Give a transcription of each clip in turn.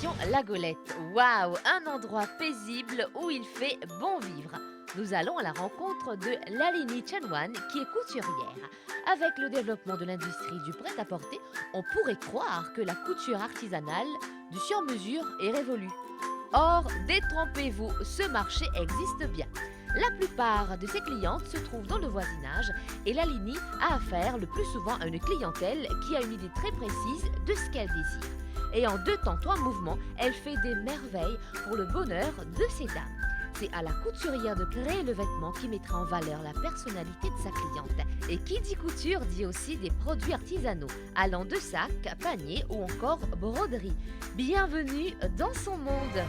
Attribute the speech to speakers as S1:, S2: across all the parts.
S1: Direction La Golette. Waouh, un endroit paisible où il fait bon vivre. Nous allons à la rencontre de Lalini Chanwan, qui est couturière. Avec le développement de l'industrie du prêt-à-porter, on pourrait croire que la couture artisanale du sur-mesure est révolue. Or, détrompez-vous, ce marché existe bien. La plupart de ses clientes se trouvent dans le voisinage et Lalini a affaire le plus souvent à une clientèle qui a une idée très précise de ce qu'elle désire. Et en 2 temps, 3 mouvements, elle fait des merveilles pour le bonheur de ses dames. C'est à la couturière de créer le vêtement qui mettra en valeur la personnalité de sa cliente. Et qui dit couture dit aussi des produits artisanaux, allant de sacs, paniers ou encore broderies. Bienvenue dans son monde.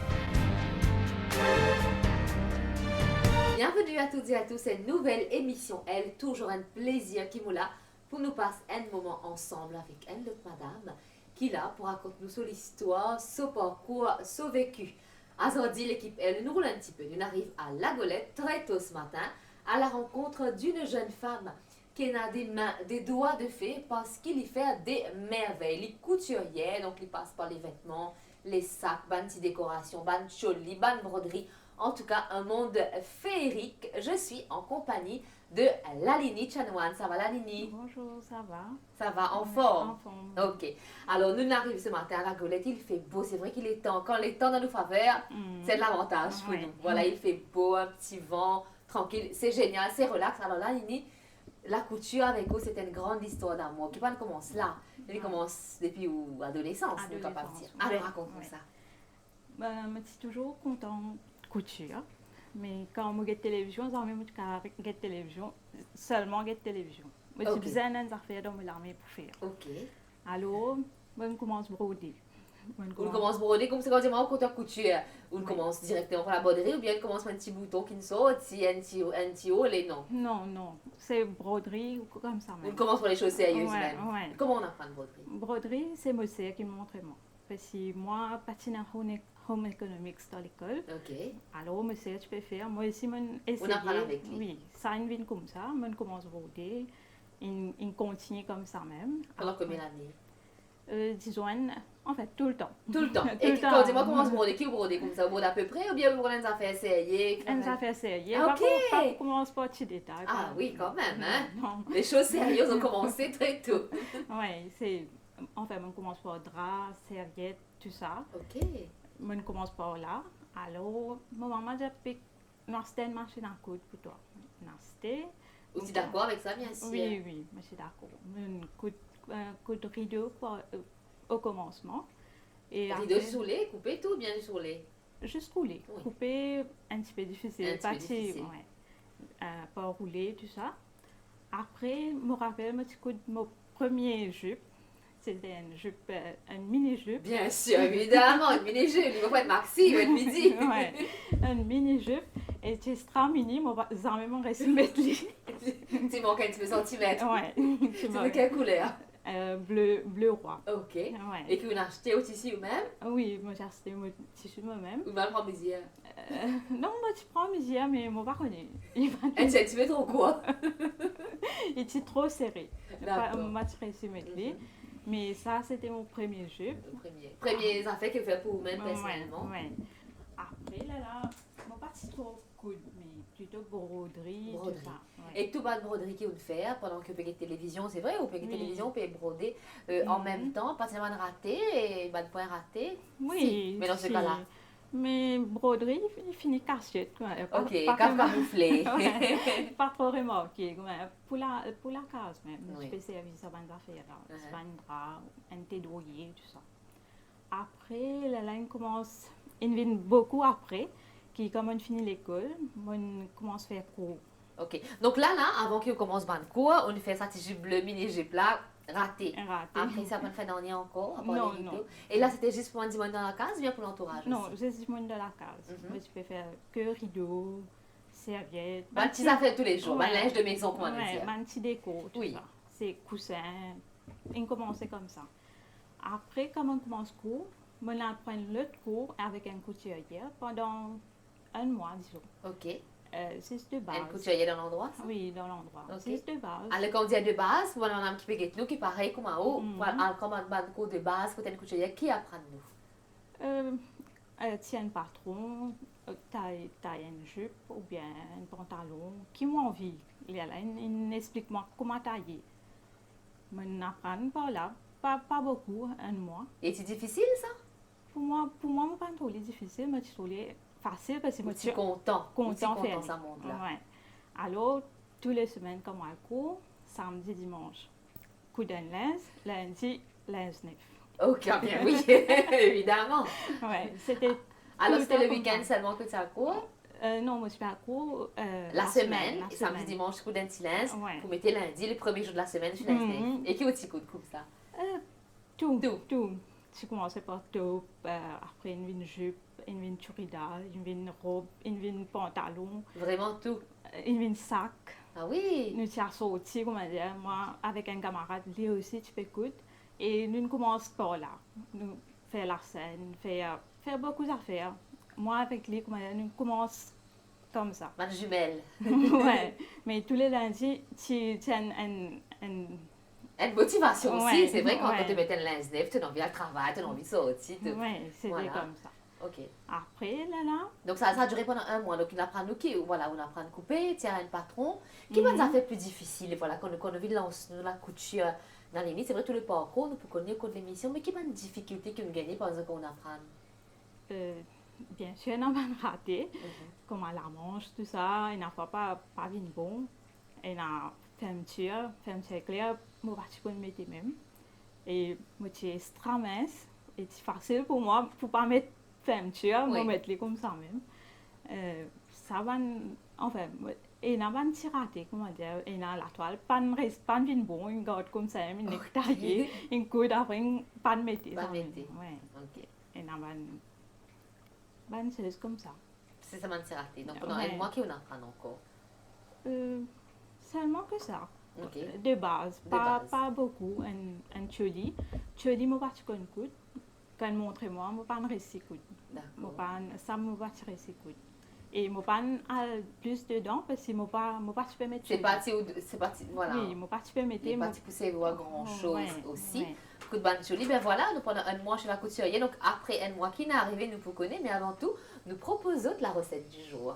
S1: Bienvenue à toutes et à tous, cette nouvelle émission. Elle, toujours un plaisir qui nous l'a pour nous passer un moment ensemble avec elle, notre madame, qui est là pour raconter nous sur l'histoire, son parcours, son vécu. Aujourd'hui, l'équipe, elle nous roule un petit peu. Nous arrive à La Golette très tôt ce matin à la rencontre d'une jeune femme qui a des mains, des doigts de fée parce qu'il y fait des merveilles. Les couturières, donc il passe par les vêtements, les sacs, bonnes petites décorations, bonnes cholis, bonnes broderies. En tout cas, un monde féerique. Je suis en compagnie de Lalini Chanwan. Ça va, Lalini?
S2: Bonjour, ça va?
S1: Ça va, en forme?
S2: En forme.
S1: Ok. Alors, nous arrivons ce matin à La Golette. Il fait beau. C'est vrai qu'il est temps. Quand les temps dans nos faveurs, c'est de l'avantage pour nous. Voilà, il fait beau, un petit vent, tranquille. C'est génial, c'est relax. Alors, Lalini, la couture avec vous, c'est une grande histoire d'amour. Qui commence là. Elle commence depuis l'adolescence. Alors, raconte-moi ça.
S2: Je suis toujours contente couture. Mais quand je regarde télévision, je regarde télévision, seulement regarde télévision. Je suis besoin d'affaires dans l'armée pour faire.
S1: Ok.
S2: Alors, je commence à broder.
S1: On commence à broder comme c'est quand on compte couture. On commence directement par la broderie ou bien on commence par un petit bouton qui nous sort, un petit haut, les non.
S2: Non, c'est broderie ou comme ça même.
S1: On commence par les choses sérieuses même. Comment on apprend la broderie?
S2: Broderie, c'est moi qui me montre moi. Parce que moi, patine home economics dans l'école.
S1: Ok.
S2: Alors, monsieur, tu peux faire. Moi aussi,
S1: on apprend avec lui.
S2: Oui, ça vient comme ça. On commence à broder. Il continue comme ça même.
S1: Pendant combien d'années?
S2: Disons, en fait, tout le temps.
S1: Tout le temps. Et quand dis-moi comment se broder, qui vous brodez comme ça? Vous brodez à peu près ou bien vous brodez des affaires sérieuses?
S2: Des affaires sérieuses.
S1: Ok.
S2: On commence par petits détails.
S1: Ah oui, quand même. Hein? Les choses sérieuses ont commencé très tôt.
S2: Oui, c'est... En fait, on commence par drap, serviette, tout ça.
S1: Ok.
S2: On commence par là. Alors, ma maman a dit non, c'était une machine à coudre pour toi. Non, c'était...
S1: Vous êtes d'accord avec ça, bien sûr?
S2: Oui, je suis d'accord. Coudre rideau au commencement.
S1: Et rideau soulé, coupé tout, bien soulé?
S2: Juste rouler. Oui. Couper, un petit peu difficile. Pas rouler, tout ça. Après, je me rappelle, mon premier jupe. C'était une jupe, une mini-jupe.
S1: Bien sûr, évidemment, une mini-jupe. Il va pas être maxi, il va être midi.
S2: Oui, une mini-jupe. Et c'est extra mini, mais j'ai même réussi à mettre les...
S1: Tu manques un petit peu centimètres.
S2: Oui.
S1: C'est de quelle couleur?
S2: Bleu roi.
S1: Ok. Ouais. Et que vous l'achetez au tissu vous-même?
S2: Oui, moi j'ai acheté mon tissu moi-même.
S1: Ou bien le prendre mesure?
S2: Non, moi tu prends mesure, mais moi pas connu.
S1: Un centimètre ou quoi?
S2: Il était trop serré. Moi je réussi à mettre les. Mais ça, c'était mon premier jupe.
S1: Premier affaire que vous faites pour vous-même personnellement.
S2: Oui. Après, là, je ne pas trop coudre, mais plutôt broderie, tout ça. Ouais.
S1: Et tout bas de broderie que vous faites pendant que vous payez télévision, c'est vrai, vous payez télévision, vous pouvez broder en même temps, pas seulement raté et pas de point raté.
S2: Oui.
S1: Si. Mais dans ce cas-là.
S2: Mais broderie, il finit cachette.
S1: Ok, camouflé.
S2: Pas trop remarqué. Pour la case même, je peux servir ça dans les affaires. C'est un drap, un thé douillet, tout ça. Après, la ligne commence, il vient beaucoup après, quand on finit l'école, on commence à faire cours.
S1: Ok, donc là, avant qu'on commence le cours, on fait ça, petit jupe bleu, mini-jupe là, raté. Après, ça va faire dernier encore?
S2: Non.
S1: Et là, c'était juste pour un dimanche dans la case ou bien pour l'entourage?
S2: Non, c'est dimanche dans la case. Moi, je peux faire que rideau, serviette.
S1: Tu ça fait tous les jours, linge de maison, comment
S2: dire. Oui, petit déco, tout ça. C'est coussin. On commence comme ça. Après, quand on commence cours, on apprend l'autre cours avec un couturier pendant un mois, disons.
S1: Ok.
S2: C'est de base.
S1: Une couturière dans l'endroit?
S2: Oui, dans l'endroit. Okay. C'est de base.
S1: Alors, quand on dit de base, voilà un qui peut être nous, qui pareil comme un haut, comme un cours de base, quand une couturière, qui apprend nous?
S2: Tiens, patron, taille une jupe ou bien un pantalon qui m'a envie. Il explique-moi comment tailler. Je n'apprends pas là, pas beaucoup, un mois.
S1: Et c'est difficile ça?
S2: Pour moi, je pas trop difficile, mais je trouve facile parce que
S1: je suis content
S2: faire
S1: ça monte là.
S2: Ouais. Alors, toutes les semaines, comme à cours, samedi, dimanche, coup d'un lundi, neuf.
S1: Ok, bien oui, évidemment.
S2: Ouais, c'était.
S1: Alors, c'était le week-end seulement que tu as cours?
S2: Non, moi, je suis à cours
S1: la semaine, samedi, dimanche, coup d'un silence. Vous mettez lundi, le premier jour de la semaine, je l'ai. Et qui au petit coup de coupe ça?
S2: Tout. Je commençais par tout, après une jupe, une turida, une robe, une pantalon.
S1: Vraiment tout?
S2: Une sac.
S1: Ah oui?
S2: Nous sommes sortis, comment dire, moi, avec un camarade, lui aussi, tu peux écouter. Et nous commençons par là. Nous faisons la scène, faire beaucoup d'affaires. Moi, avec lui, comment dire, nous commençons comme ça.
S1: Ma jumelle.
S2: Ouais, mais tous les lundis, tu as
S1: une motivation aussi, c'est vrai, quand tu mets un lundi, tu as envie de travailler, tu as envie de sortir.
S2: Oui, c'était comme ça.
S1: Ok.
S2: Après, là.
S1: Donc ça a duré pendant un mois. Donc on apprend on apprend à couper, tu as un patron. Qui nous a fait plus difficile, voilà, quand on a vu la couture dans les limites, c'est vrai, tout le parcours, nous pouvons connaître au cours de l'émission, mais qui a une difficulté que nous gagnons pendant qu'on apprend?
S2: Bien sûr, on a raté, comme à la manche, tout ça, il n'a pas bien bon. Il a fermeture claire, moi je peux le mettre même. Et moi c'est extra mince, et c'est facile pour moi, pour pas mettre fermeture, moi mettre les comme ça même. Ça va, enfin, il n'a pas de raté, comment dire, il a la toile, pas bien bon, il garde comme ça, il est taillé, il coud après, pas de mettre.
S1: Pas de mettre.
S2: Ouais. Ok. Il n'a pas une chose comme ça.
S1: C'est ça, c'est raté. Donc pendant un mois qu'on apprend encore.
S2: Seulement que ça.
S1: Okay.
S2: De base, pas beaucoup. Un choli. Choli, moi, pas de coup. Quand montre-moi, moi, pas de récit coup. Ça, moi, pas de récit coup. Et moi, pas plus dedans parce que moi, pas tu peux mettre.
S1: C'est parti, voilà.
S2: Oui, moi, pas tu peux mettre.
S1: C'est parti pousser voir grand-chose aussi. Coup de bonne choli, ben voilà, nous pendant un mois chez la couturière. Donc après un mois qui n'est arrivé, nous vous connaissons, mais avant tout, nous proposons de la recette du jour.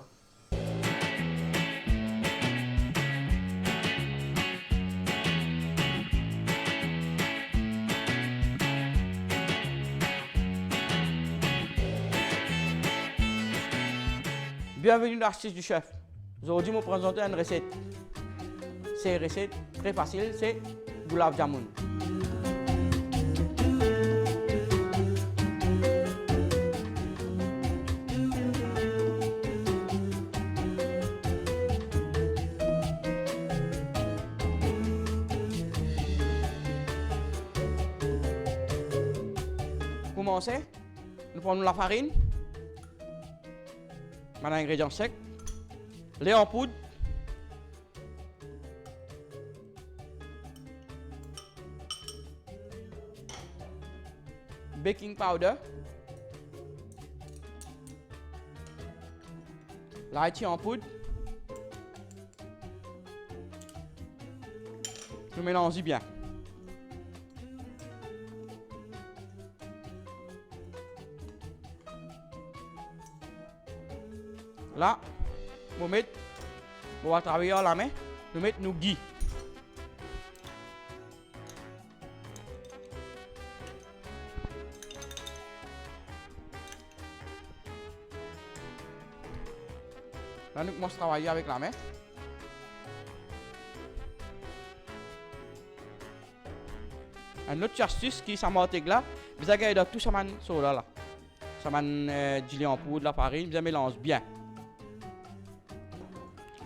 S3: Bienvenue dans l'astuce du chef. Aujourd'hui, je vais vous présenter une recette. C'est une recette très facile, c'est gulab jamun. Pour commencer, nous prenons la farine. Maintenant, ingrédients secs, lait en poudre, baking powder, lychee en poudre. Nous mélangeons bien. Là, on va travailler à la main, nous mettons nos ghee. Là, nous commençons à travailler avec la main. Un autre astuce qui est ça là, vous avez tout ça sur là. Ça du lait en poudre, la farine, vous mélange bien.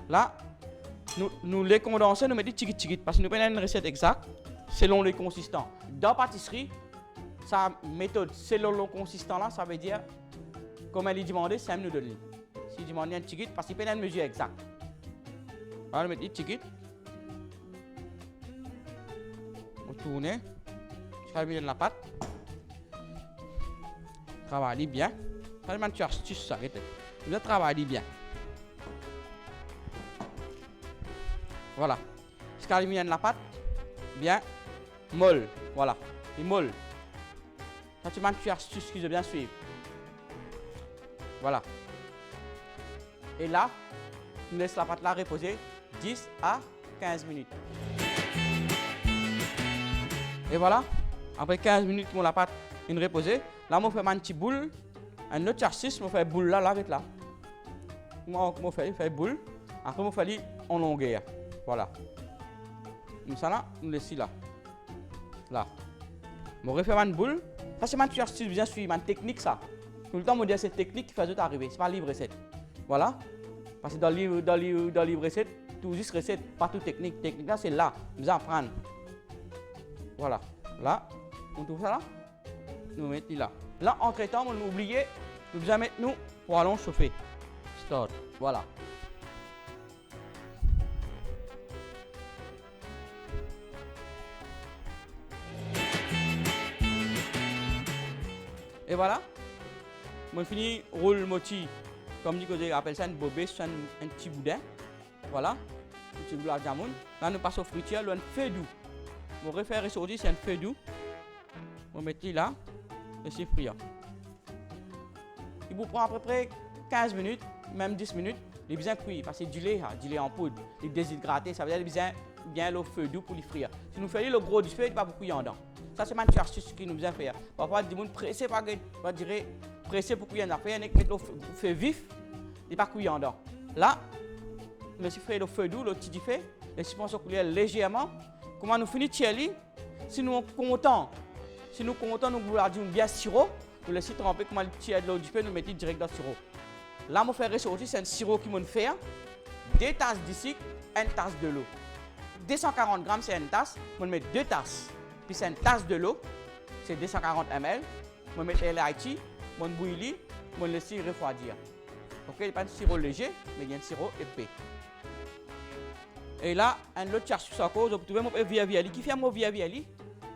S3: Là, nous les condensons, nous mettons tigit parce que nous prenons une recette exacte selon les consistants. Dans la pâtisserie, sa méthode selon le consistant là, ça veut dire, comme elle est demandée, c'est nous donner. Si demande un tigit, parce qu'il prend une mesure exacte. Voilà, nous mettons tigit. On tourne, jusqu'à la la pâte. Travaillez bien. Ça demande une astuce, ça. Vous travaillez bien. Voilà. Jusqu'à la pâte, bien molle. Voilà. Et molle. Ça, tu m'as une astuce que je bien suivre. Voilà. Et là, on laisse la pâte là reposer 10 à 15 minutes. Et voilà, après 15 minutes, on la pâte une reposée. Là, on fait un petit boule, un autre exercice, on fait boule là, avec là. On fait boule, après on fait en longueur. Voilà. Comme ça là, on laisse là. Là. On refait une boule. Ça, c'est un exercice bien suivi, une technique ça. Tout le temps, on dit cette technique qui fait tout arriver. Ce n'est pas livre recette. Voilà. Parce que dans le livre recette, tout juste recette, pas toute technique. Technique là, c'est là. Nous apprendre. Voilà. Là, on trouve ça là. Nous mettons là. Là, entre temps, on oublie, nous allons mettre nous pour aller chauffer. Start. Voilà. Et voilà. On finit roule moti. Comme dit que j'appelle ça une bobée, c'est un petit boudin. Voilà. Un petit boudin de jamoun. Là, nous passons au fruitière, un feu doux. On refaire ressortir, c'est un feu doux. On met là, et c'est friand. Il vous prend à peu près 15 minutes, même 10 minutes. Il est bien cuit, parce que du lait en poudre. Il est déshydraté, ça veut dire qu'il est bien le feu doux pour les frire. Si nous faisons le gros du feu, il n'y a pas beaucoup de dedans. Ça, c'est une astuce qui nous vient faire. Parfois, des gens pressés, on dirait pressé pour cuire en affaire, il mettre le feu vif, il n'y a pas cuit dedans. Là, le fait le feu doux, le petit du feu, les suspensions couler légèrement. Comment nous finissons si nous sommes contents, nous voulons dire bien sirop, nous laissons tremper comment le tiers de l'eau du feu, nous mettons direct dans le sirop. Là, je fais ressortir, c'est un sirop qui me fait 2 tasses de sucre, 1 tasse de l'eau. 240 grammes, c'est une tasse, je mets 2 tasses. Puis c'est une tasse de l'eau, c'est 240 ml. Je mets l'haïti, je bouillis, je laisse refroidir. Ok, il n'y a pas de sirop léger, mais il y a un sirop épais. Et là, un autre cherche sur cause, vous pouvez mon via qui fait mon via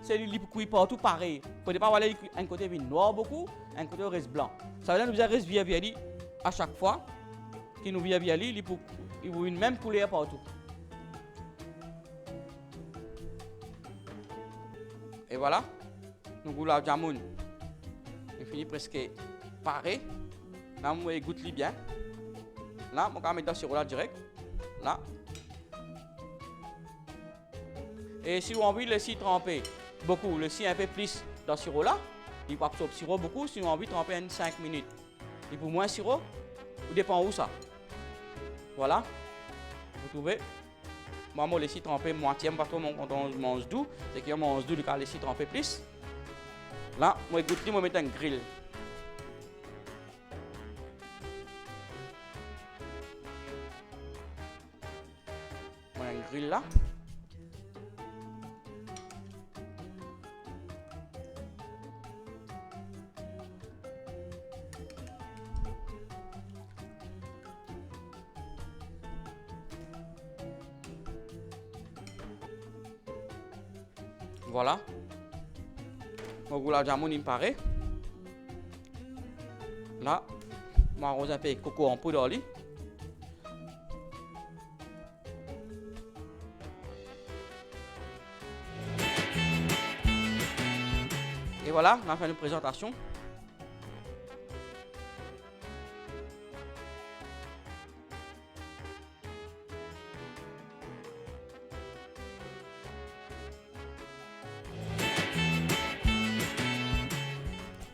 S3: c'est lui qui cuit partout pareil. Vous ne pouvez pas voir un côté vin noir beaucoup, un côté reste blanc. Ça veut dire que nous avons reste via à chaque fois. Qui nous via il faut une même couleur partout. Et voilà, nous goulab jamoun. Il finit presque pareil. Là, on goûte bien. Là, on va mettre dans le sirop là direct. Là. Et si vous avez envie de laisser tremper beaucoup, laisser un peu plus dans le sirop là, il va absorber le sirop beaucoup. Si vous avez envie de tremper 5 minutes, il faut moins de sirop, vous dépend où ça. Voilà, vous trouvez. Moi, je laisse tremper moitié, parce que quand on mange doux, c'est qu'on mange doux, il va laisser tremper plus. Là, moi, je goûte, je vais mettre un grill. Un grill là. Voilà. Mon goulab jamoun il me paraît. Là, je arrose un peu de coco en poudre. Et voilà, on a fait une présentation.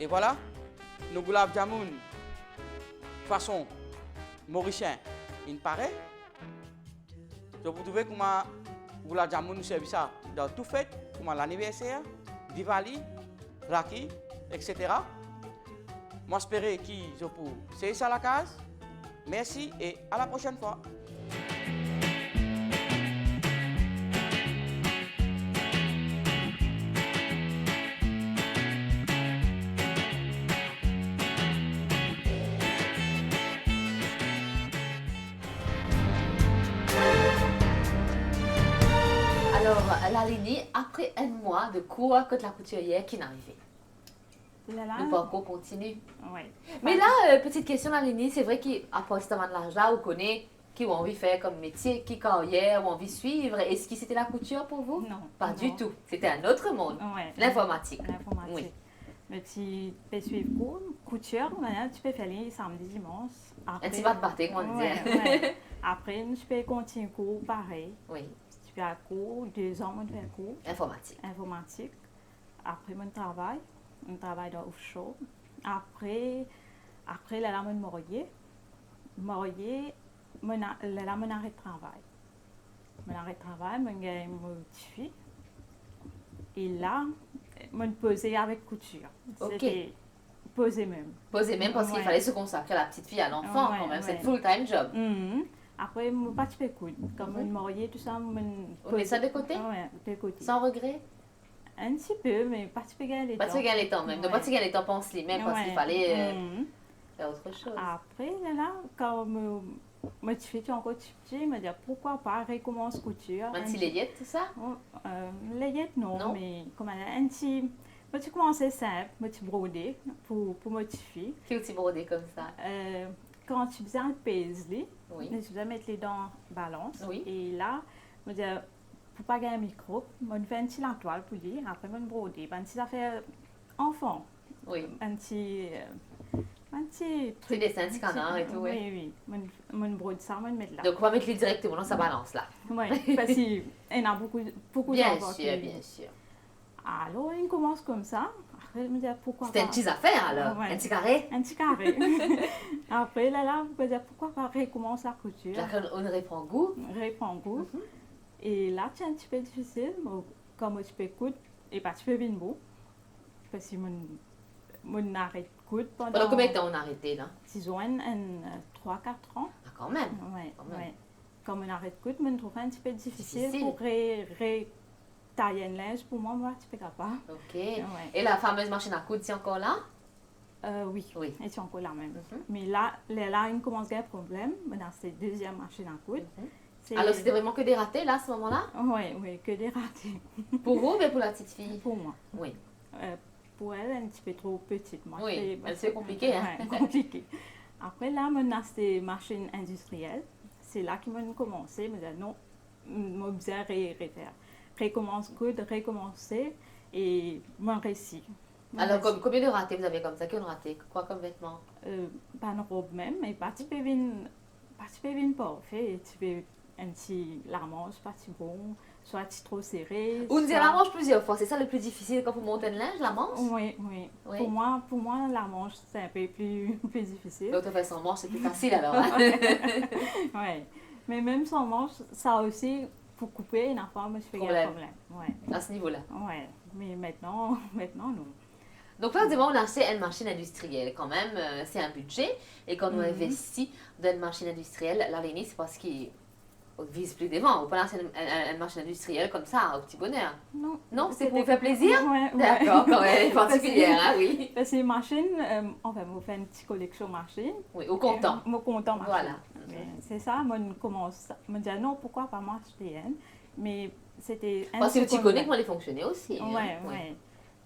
S3: Et voilà, nos goulab jamoun, façon mauricien, il paraît. Donc vous trouvez comment goulab jamoun nous servent ça dans tout fait, comme l'anniversaire, Diwali, Raki, etc. Moi j'espère que je peux c'est ça la case. Merci et à la prochaine fois.
S1: Alors, Lalini, après un mois de cours contre la couturière, qui est arrivé? Le parcours continue.
S2: Oui.
S1: Mais là, petite question, Lalini, c'est vrai qu'à partir de l'âge là, vous connaissez qui ont envie de faire comme métier, qui carrière, ou envie de suivre. Est-ce que c'était la couture pour vous?
S2: Non.
S1: Pas du tout. C'était un autre monde.
S2: Ouais.
S1: L'informatique.
S2: L'informatique.
S1: Oui.
S2: Mais si je peux suivre cours, couture, maintenant, tu peux faire les samedis, dimanches.
S1: Un petit pas de party, comme on
S2: Ouais,
S1: dit.
S2: ouais. Après, je peux continuer cours pareil.
S1: Oui,
S2: Tu fais un cours, 2 ans, je fais un cours
S1: informatique.
S2: informatique. Après, on travaille dans offshore. Après, là, je me marié, là, je arrête de travail. Je arrête de travail, je gagne mon petit fille. Et là, je me posais avec couture.
S1: Ok.
S2: C'était posé même.
S1: Posé même parce qu'il
S2: Ouais.
S1: fallait se consacrer à la petite fille, à l'enfant
S2: Ouais,
S1: quand même. C'est
S2: ouais.
S1: un full-time job.
S2: Après, je ne pas de coude. Comme je me mariée, tout ça,
S1: On met ça de côté?
S2: Ouais, de côté.
S1: Sans regret?
S2: Un petit peu, mais pas de gagner les
S1: Pas de se gagner le temps même. Donc, pas de se gagner le temps pense même parce qu'il fallait faire autre chose.
S2: Après, là, quand ma petite fille est encore petite, je me dis pourquoi pas recommencer couture.
S1: Un petit layette, tout ça?
S2: Layette, non, mais comment un petit. Je vais commencer simple, je vais broder pour ma petite fille.
S1: Quel petit brodé comme ça?
S2: Quand tu faisais un paisley,
S1: Oui.
S2: tu faisais mettre les dents balance.
S1: Oui.
S2: Et là, je me dis, pour pas gagner un micro, je fais un petit la toile pour lui, après je broder. Un petit affaire enfant.
S1: Oui.
S2: Un petit
S1: Petit
S2: truc.
S1: dessin, un petit canard et tout,
S2: Oui, oui. Je brode ça, je mettre là.
S1: Donc, on va mettre les directement dans sa balance là.
S2: Oui, parce qu'il y en a beaucoup
S1: Bien
S2: d'enfants
S1: sûr, bien sûr.
S2: Alors, il commence comme ça. Après, je me dis, pourquoi pas.
S1: C'était une petite affaire alors?
S2: Ouais.
S1: Un petit carré?
S2: Un petit carré. Après, là, je me dis, pourquoi pas recommencer la couture.
S1: Là, on reprend goût.
S2: Reprend goût. Et là, c'est un petit peu difficile. Comme tu peux coudre, et pas tu peux venir beau. Parce que mon arrêt de coudre
S1: Pendant combien de temps on a arrêté là?
S2: Disons, 3-4 ans.
S1: Ah, quand même.
S2: Ouais,
S1: Quand même.
S2: ouais. Comme on arrête de coudre, je trouve un petit peu difficile
S1: Difficile.
S2: pour tailler un linge. Pour moi, je suis pas capable.
S1: Ok.
S2: Ouais.
S1: Et la fameuse machine à coudre, c'est encore là?
S2: Oui,
S1: Oui.
S2: et c'est encore la même.
S1: Mhm.
S2: Mais là, il commence à avoir un problème. Maintenant, c'est la deuxième machine à coudre.
S1: Alors, c'était vraiment que des ratés là, à ce moment-là?
S2: Oui, que des ratés.
S1: Pour vous, mais pour la petite fille?
S2: Pour moi.
S1: Oui.
S2: Pour elle, un petit peu trop petite. Moi,
S1: Oui, c'est compliqué. Hein?
S2: Ouais, compliqué. Après, là, maintenant, c'est des machines industrielles. C'est là qu'ils m'ont commencé. Je me disais, non, je besoin de refaire. Recommencer et mon récit.
S1: Alors, combien de ratés vous avez comme ça? Qu'est-ce raté? Quoi comme vêtements?
S2: Pas une robe même, mais pas tu peux venir parfait. Tu peux un petit la manche, pas si bon, soit petit trop serré.
S1: Ou dire la manche plusieurs fois, c'est ça le plus difficile quand vous montez un linge, la manche?
S2: Oui.
S1: Oui.
S2: Pour moi, la manche, c'est un peu plus difficile.
S1: L'autre fait sans manche, c'est plus facile alors. Hein?
S2: Oui. Mais même sans manche, ça aussi, pour couper, une fois, je fais un problème. Ouais.
S1: À ce niveau-là.
S2: Oui. Mais maintenant, non.
S1: Donc là, on a acheté une machine industrielle quand même, c'est un budget. Et quand on investit dans une machine industrielle, la limite, c'est parce qu'on ne vise plus des vents. On peut acheter une machine industrielle comme ça, au petit bonheur.
S2: Non.
S1: Non, c'est pour vous faire plaisir?
S2: Oui.
S1: D'accord, quand même, elle est particulière, hein, oui.
S2: Parce que les machines, enfin, on fait une petite collection de machines.
S1: Oui, au comptant.
S2: Au comptant machine.
S1: Voilà.
S2: C'est ça, je me dis non, pourquoi pas moi acheter une. Mais c'était un
S1: Parce que tu connais comment elle fonctionnait aussi.
S2: Oui, oui.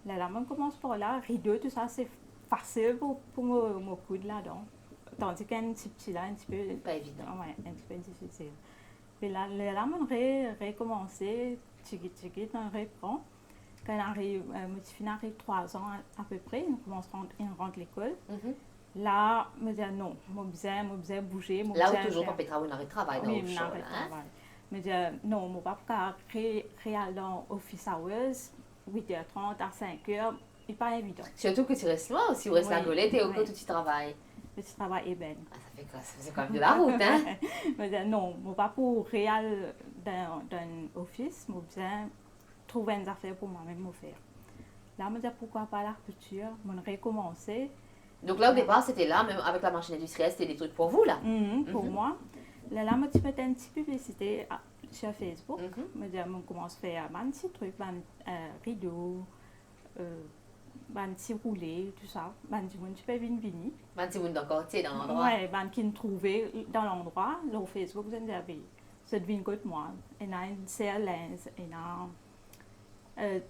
S2: Là, on commence par là, rideau, tout ça, c'est facile pour me coudre là-dedans. Tandis qu'un petit là, un petit peu...
S1: Pas évident.
S2: Oui, un petit peu difficile. Puis là, on recommencer, tchiki, on reprend. Quand mon petit fils arrive 3 ans à peu près, il rentre l'école. Là, je me dis non, je besoin bouger.
S1: Là où toujours pas travailler dans le travail, dans
S2: oui,
S1: le
S2: travail. Je me dis non, je ne vais pas aller dans office hours, 8h30 à 5h, c'est pas évident.
S1: Surtout que tu restes loin aussi, vous restez à Golette et au côté tu travailles.
S2: Le travail est bien.
S1: Ah, ça fait quoi? Ça faisait quand même de la route, hein?
S2: Je me dis non, je ne vais pas pour aller dans un office, je besoin trouver des affaires pour moi-même faire. Là, je me dis pourquoi pas la couture, je vais recommencer.
S1: Donc là, au départ, c'était là, même avec la machine industrielle, c'était des trucs pour vous, là?
S2: Pour moi. Là, je mettais une petite publicité sur Facebook. Je commence à faire un petit truc, un rideau, un petit roulé, tout ça. Je peux venir.
S1: Un petit monde dans le quartier, dans l'endroit.
S2: Oui, qui me trouvait dans l'endroit, sur Facebook, je me disais, c'est devine côté moi. Il y a une serre linge, il y a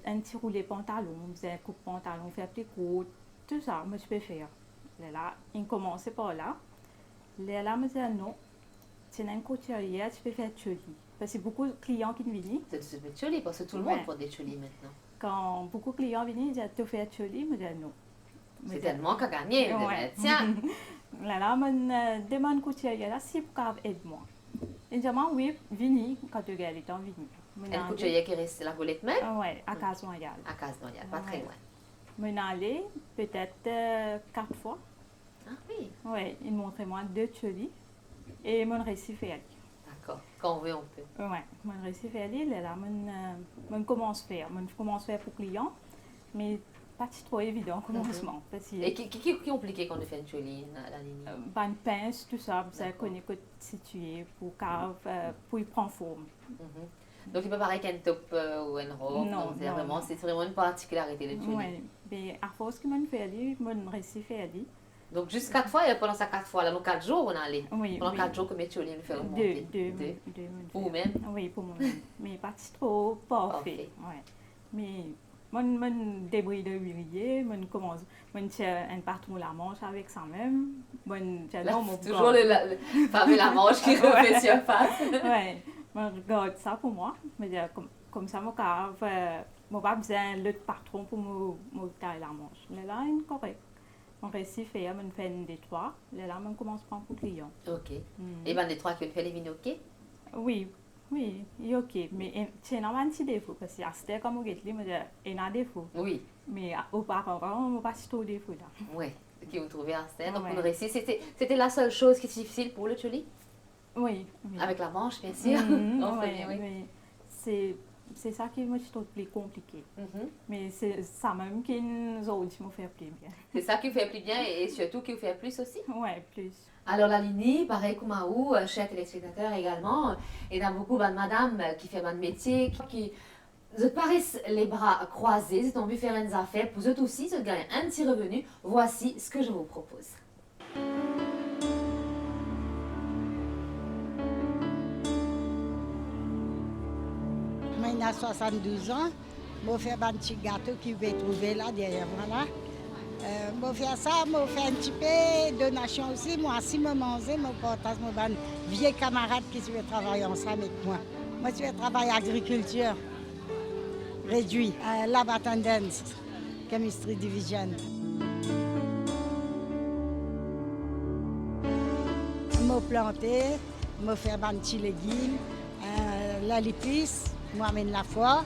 S2: un petit roulé pantalon, un coupe pantalon, faire petit court, tout ça, je peux faire. Là, il commençait par là. Là, je me disais, non, tu es une couturière, tu peux faire choli. Parce que beaucoup de clients qui viennent.
S1: C'est de se mettre choli, parce que tout le monde porte des cholis maintenant.
S2: Quand beaucoup de clients viennent, ils disent, tu fais choli, je me disais, non.
S1: C'est tellement qu'à gagner.
S2: Ouais.
S1: Tiens,
S2: Là, je demande couturière là si vous pouvez aider-moi. Et je dis, oui, vini, quand tu regardes, tu vini.
S1: une couturière qui reste la Golette même,
S2: Oui, à Case Royale.
S1: à Casse-Noyade, pas très
S2: Ouais.
S1: loin.
S2: Je suis allée peut-être 4 fois.
S1: Ah oui,
S2: Oui, ils montraient moi 2 cholis et mon récit fait aller.
S1: d'accord. Quand on veut, on peut.
S2: Oui, mon récit fait aller, là, je commence à faire. Je commence à faire pour clients, mais pas trop évident au commencement. Parce que,
S1: Et qui est compliqué quand on fait une jolie, la ligne?
S2: une pince, tout ça, ça
S1: D'accord.
S2: connaît que situer pour cave, pour y prendre forme.
S1: Mhm. Donc, il peut paraître qu'un top ou une robe.
S2: Non,
S1: Donc,
S2: non.
S1: c'est vraiment une particularité de jolie.
S2: Oui, mais à force que je fais aller, mon récit fait aller.
S1: Donc, juste 4 fois, et pendant ces 4 fois, là, nous 4 jours, on est allé.
S2: Oui,
S1: Pendant
S2: oui.
S1: 4 jours, combien de jolie nous fait
S2: Deux,
S1: remonter?
S2: deux.
S1: Pour vous-même?
S2: Oui, pour moi-même. Mais pas trop parfait. Ouais. Mais mon débris de huilier, mon tient un patron la manche avec ça même.
S1: Là, c'est toujours le femme et la manche qui refait surface.
S2: Oui, je regarde ça pour moi. Je dis, comme ça, je n'ai pas besoin de l'autre patron pour me tailler la manche. Là, c'est correct. On réussit à faire, on fait des 3. Là, on commence à prendre pour client.
S1: Ok. Et bien, les 3 qui ont fait les vignes, ok?
S2: Oui, oui, il est ok. Mais c'est un petit défaut. Parce que c'était comme vous dites, il y a un défaut.
S1: Oui.
S2: Mais auparavant, on n'a pas si trop de défaut là.
S1: Oui. Qui vous trouvez à scène. Donc,
S2: Ouais.
S1: pour le récit, c'était la seule chose qui était difficile pour le jolie?
S2: Oui, oui.
S1: Avec la manche, bien sûr. Non,
S2: Oui,
S1: c'est bien, oui.
S2: oui. C'est ça qui me trouve plus compliqué.
S1: Mhm.
S2: Mais c'est ça même qui nous autres me fait plus bien.
S1: C'est ça qui vous fait plus bien et surtout qui vous fait plus aussi.
S2: Oui, plus.
S1: Alors la Lini, pareil comme à vous, chers téléspectateurs également, et dans beaucoup de madame qui fait un métier, qui se paraissent les bras croisés, c'est envie de faire une affaire, pour eux aussi, se gagner un petit revenu. Voici ce que je vous propose.
S4: Moi, j'ai 72 ans. Je fais un petit gâteau qui vous pouvez trouver là derrière moi. Là. Je fais ça, je fais un petit peu de donation aussi. Moi, si je mange, je partage avec mes vieux camarades qui veulent travailler ensemble avec moi. Moi, je vais travailler agriculture réduit, lab attendance, chemistry division. Je planter, je fais un petit légume, la lipice, je amène la foie,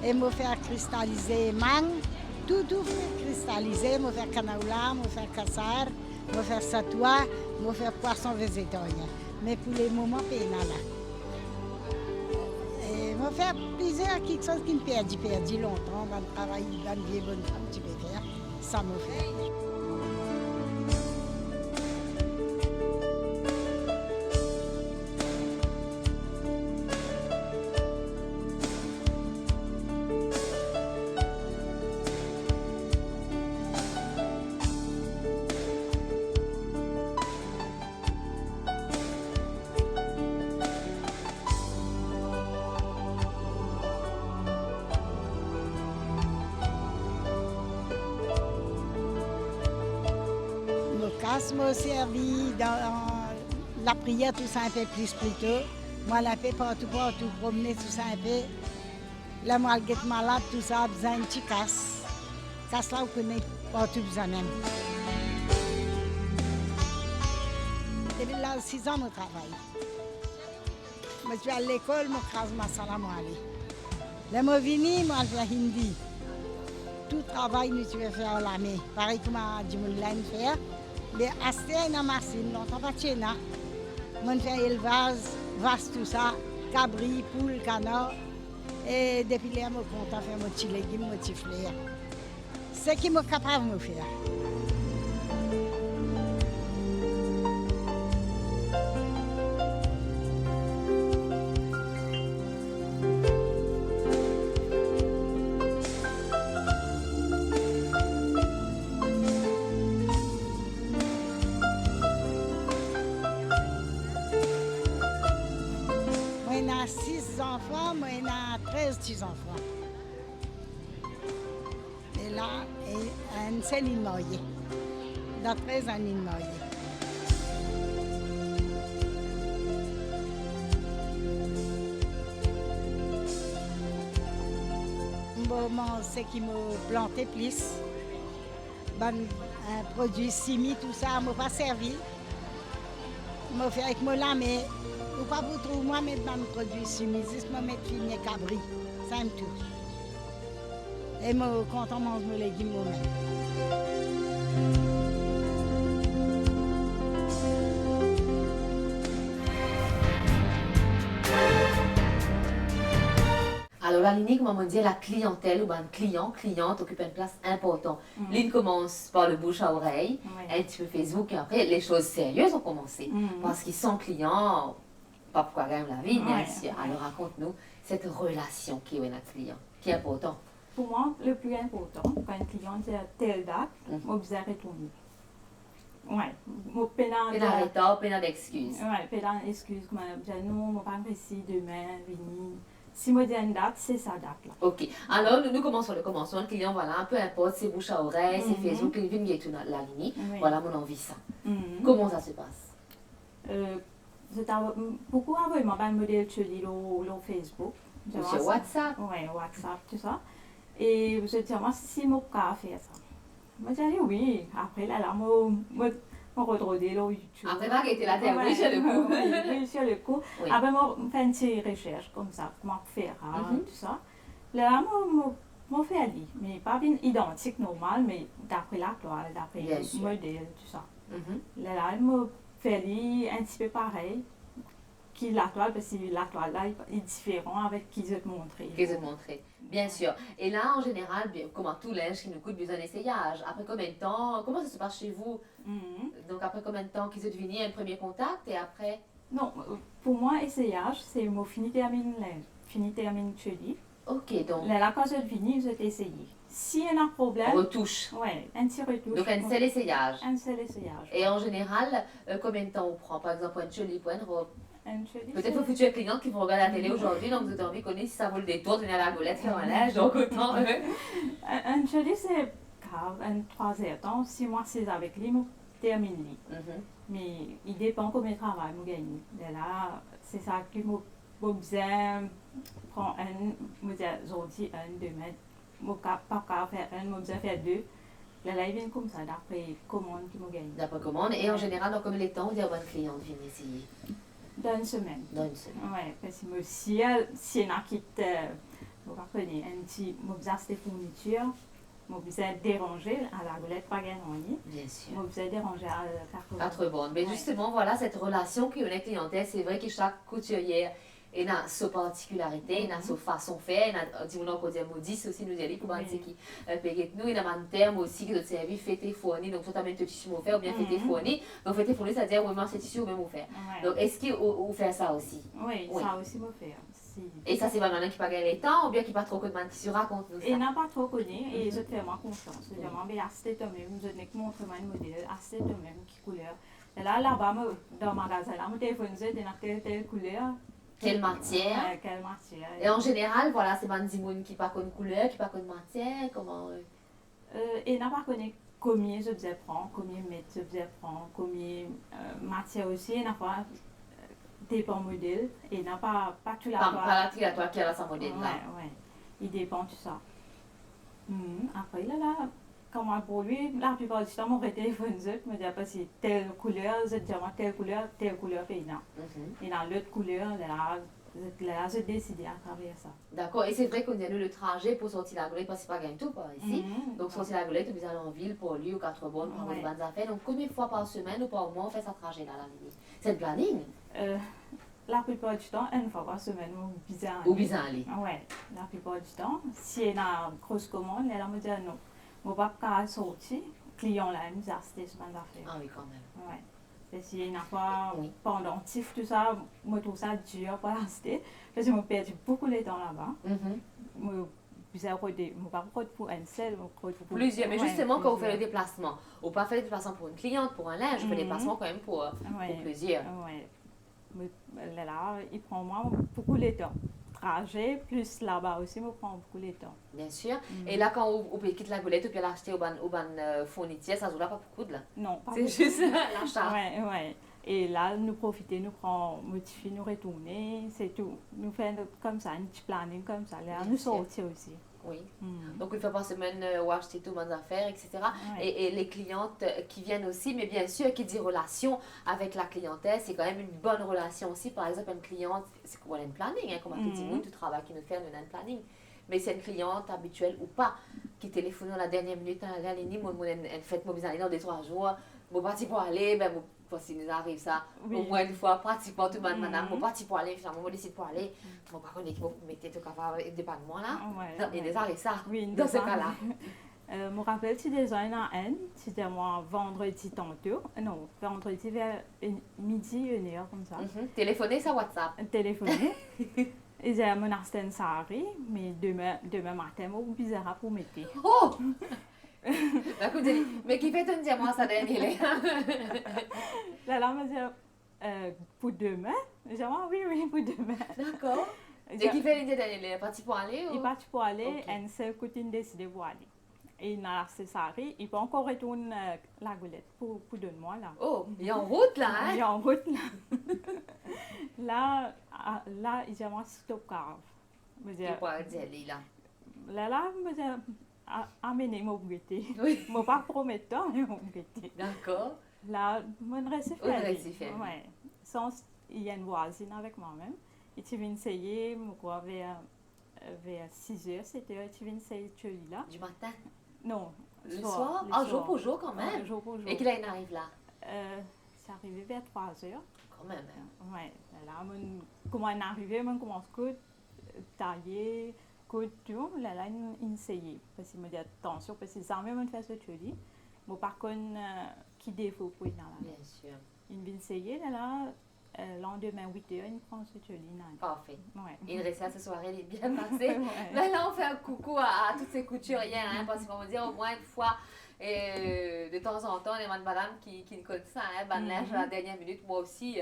S4: et je fais cristalliser mangue, tout fait cristalliser, je fais canola, je fais cassar, je fais satoua, je fais poisson végétarien. Mais pour les moments, je suis là. Je fais plusieurs quelque chose qui me perdu longtemps, dans le travail, dans le vieille bonne femme, tu peux faire, ça me fait. Je me servi dans la prière, tout ça un peu plus tôt. Moi, je fais partout, promener tout ça un peu. Là, moi, je suis malade, tout ça, besoin de petit casse. Casse là, vous connaissez partout besoin même. Depuis là, 6 ans, je travaille. Je suis à l'école, je crase ma salle à moi. Là, je viens, je fais hindi. Tout travail, nous devons faire à la main. Pareil comme je me l'ai fait. Mais acheter une machine, longtemps pas de chez nous. On fait élevage, vache, tout ça, cabri, poule, canard. Et depuis là, je suis content de faire mon petit légume, mon petit fleur. C'est ce qui est capable de faire. Moi, j'ai 6 enfants, moi, j'ai 13 petits-enfants. Et là, une seule ligne mariée. Dans 13 ans, une ligne mariée. Bon, c'est qui m'a planté plus. un produit simi, tout ça, m'a pas servi. M'a fait avec moi là, mais ou pas pour trouver moi mettre un produit simi, juste me mettre fini cabri, ça me tout. Et moi content mange mes légumes moi-même.
S1: Alors, la ligne, comme on dit, la clientèle ou ben, cliente occupe une place importante. L'île commence par le bouche à oreille, un petit peu Facebook, et après, les choses sérieuses ont commencé. Parce qu'ils sont clients, pas pourquoi gagner la vie, bien sûr. Alors, raconte-nous cette relation qui est avec notre client, qui est important.
S2: Pour moi, le plus important, quand un client dit à telle date, on doit retourner. Ouais, mon pénal.
S1: Pénal retard, pénal d'excuses.
S2: Ouais, pénal d'excuses, comme je dis non, mon pas ici demain, venir. Si je dis une date, c'est sa date là.
S1: Ok, alors nous commençons le commencement. Le client, voilà, peu importe, c'est bouche à oreille, c'est Facebook, il vient et tout la ligne. Voilà mon envie ça. Comment ça se passe?
S2: Beaucoup avant, il m'a pas un modèle sur Facebook.
S1: Sur WhatsApp?
S2: Oui, WhatsApp, tout ça. Et je dis, moi, si je peux faire ça. Je dis oui. Après, là, je retrouve sur YouTube.
S1: Après, tu été la terre, oui, sur le coup.
S2: Oui, sur le coup. Après, je fais une petite recherche comme ça, comment faire, tout ça. Là, je fais aller, mais pas bien identique, normal, mais d'après la toile, d'après le modèle, tout ça. Là, je fais aller un petit peu pareil. Qui la toile, parce que la toile là est différent avec qui je te montrer.
S1: Qui je te montrer, bien sûr. Et là, en général, comme tout linge qui nous coûte besoin d'essayage, après combien de temps, comment ça se passe chez vous? Donc après combien de temps qu'ils ont deviné un premier contact et après?
S2: Non, pour moi, essayage, c'est mon fini termine linge, fini termine cheli.
S1: Ok, donc.
S2: Là, quand je finis, je vais essayer. S'il y a un problème.
S1: Retouche.
S2: Oui, un petit retouche.
S1: Donc un seul essayage.
S2: Un seul essayage.
S1: Et en général, combien de temps on prend? Par exemple, un cheli pour une robe? Peut-être aux futurs clients qui vont regarder la télé aujourd'hui, donc vous avez envie de connaître si ça vaut le détour de venir à la golette faire un linge, donc autant.
S2: Un cheli, c'est grave, un 3 heures, 6 mois, c'est avec lui, je termine lui. Mais il dépend combien de travail je gagne. Là, c'est ça que je besoin prendre un, je dis aujourd'hui, demain, je ne peux pas faire un, je besoin faire deux. Là, il vient comme ça, d'après commande qui me gagne.
S1: D'après commande, et en général, dans combien de temps, on dit à votre client de venir essayer?
S2: Dans une semaine.
S1: Dans une semaine.
S2: Oui, parce que si il y a qui te, vous comprenez, un petit, je besoin de fournitures, je besoin de déranger à la golette, pas gagner.
S1: Bien sûr.
S2: Je besoin de déranger à
S1: quatre bonnes. Mais justement, voilà, cette relation qui est avec la clientèle, c'est vrai que chaque couturière il a sa particularité, il a sa façon de faire, il a dit on dire modiste aussi nous dire pour dire qui paye nous, il a un terme aussi qui doit servir fêter fourni donc soit même tissu offert ou bien fêter fourni. Donc fêter fourni ça veut dire oui moi c'est tissu ou même offert. Donc est-ce qu'il vous fait ça aussi?
S2: Oui, ça aussi me fait.
S1: Et ça c'est pas maintenant qui pas gagner le temps ou bien qui pas trop connu tissu raconte nous ça.
S2: Il n'a pas trop connu et je te fais ma confiance. Je demande mais acheter toi-même, je n'ai que montré mon modèle, acheter toi-même qui couleur. Et là-bas dans le magasin là, mon téléphone je dis telle couleur.
S1: Quelle matière?
S2: Quelle matière.
S1: Et en général, voilà, c'est des gens qui pas connaissent couleur, qui pas connaissent matière, comment...
S2: Et n'a pas connu combien je faisais prendre, combien mètres je faisais prendre, combien matière aussi, il n'a pas dépend modèle, et n'a pas tout la toile.
S1: Pas la toile qui a sa modèle là.
S2: Oui, il dépend de tout ça. Après là, comment pour lui, la plupart du temps, mon téléphone, je me dis pas si telle couleur, je dis telle couleur paysan. Et dans l'autre couleur, là, je décide à travers ça.
S1: D'accord, et c'est vrai qu'on a le trajet pour sortir la golette, parce que c'est pas gagne tout par ici. Donc sortir la golette, vous allez en ville pour lui, aux 4 bonnes, pour avoir des bonnes affaires. Donc combien de fois par semaine ou par mois on fait ce trajet là, la ligne? C'est le planning?
S2: La plupart du temps, une fois par semaine, ou bizarre.
S1: Ou bizarre aller?
S2: Oui, la plupart du temps. Si il y a une grosse commande, elle me dit non. Je ne vais pas sortir, le client là, nous a acheté ce genre d'affaires.
S1: Ah oui, quand même.
S2: Ouais. Parce qu'il y a fois, pendant tout ça, je trouve ça dur pour acheter. Parce que je perds beaucoup de temps là-bas. Je ne pas pour un seul, pour
S1: plusieurs. Mais justement, quand vous faites le déplacement, ou pas faire le déplacement pour une cliente, pour un linge, vous faites le déplacement quand même pour plusieurs.
S2: Oui. Là, il prend moi beaucoup de temps. Trajet, plus là-bas aussi, me prend beaucoup de temps.
S1: Bien sûr. Et là, quand vous quittez la golette, vous pouvez l'acheter au ban fournitier, ça ne vous a pas beaucoup de là?
S2: Non, pas
S1: c'est juste l'achat.
S2: Oui. Et là, nous profiter, nous prendre motiver, nous retourner, c'est tout. Nous faisons comme ça, un petit planning comme ça. Là, nous sortir aussi.
S1: Oui. Donc, une fois par semaine, ou acheter toutes mes affaires, etc.
S2: Ouais.
S1: Et les clientes qui viennent aussi, mais bien sûr, qui dit relation avec la clientèle, c'est quand même une bonne relation aussi. Par exemple, une cliente, c'est quoi un planning, hein, comme un petit monde, tu travailles qui nous fait un planning. Mais c'est une cliente habituelle ou pas, qui téléphone à la dernière minute, elle fait mon besoin dans 2-3 jours, mon parti pour aller, ben, si nous arrive ça, au moins une fois, pratiquement tout le monde, madame, mon parti pour aller, finalement, mon décide pour aller, mon par contre, vous mettez tout capable de pas de moi là, et nous arrive ça, dans ce cas-là.
S2: Je me rappelle, tu déjà en N, c'était moi vendredi tantôt, non, vendredi vers midi, 1h comme ça.
S1: Téléphoner, ça WhatsApp.
S2: Téléphoner. Et j'ai mon Arsène Sari, mais demain matin, je suis bizarre pour mettre.
S1: Oh! D'accord, mais qui fait te dire moi ça dernier
S2: Là, je dit pour demain. J'ai dit oui, pour demain.
S1: D'accord. Et qui fait l'idée d'aller? Il est parti pour aller?
S2: Il est parti pour aller, et c'est Coutine décidé pour aller. Et il a Arsène Sari, il peut encore retourner la goulette pour donner moi là.
S1: Oh, il est en route là, hein?
S2: Il est en route là. Là, il y a un stop car.
S1: Je ne peux pas dire là.
S2: Là, je dis, amenez mon goûter.
S1: Oui.
S2: Je ne pas promettre, mais mon goûter.
S1: D'accord.
S2: Là, je reste
S1: fait.
S2: Ouais. Sans, il y a une voisine avec moi-même. Et tu viens essayer, je crois, vers 6h, 7h, tu viens essayer de là.
S1: Du matin?
S2: Non.
S1: Le soir? Ah, jour pour jour quand même.
S2: Jour pour jour.
S1: Et qu'il arrive là?
S2: C'est arrivé vers 3h.
S1: Quand même. Hein.
S2: Ouais. Là, comment on est arrivé, on commence à tailler, tout. Là, on essaye. Parce que je me dis attention, parce que ça même fait ce que tu dis. Mais par contre, qui défaut pour y aller là?
S1: Bien sûr.
S2: Il vient essayer, là, lendemain 8h, il prend ce que tu dis.
S1: Parfait.
S2: Ouais.
S1: Il reste à ce soirée, il est bien passé.
S2: Ouais.
S1: Là, on fait un coucou à toutes ces couturières, hein, parce qu'on va dire au moins une fois. Et de temps en temps, les madame qui connaissent ça, hein, linge à la dernière minute, moi aussi,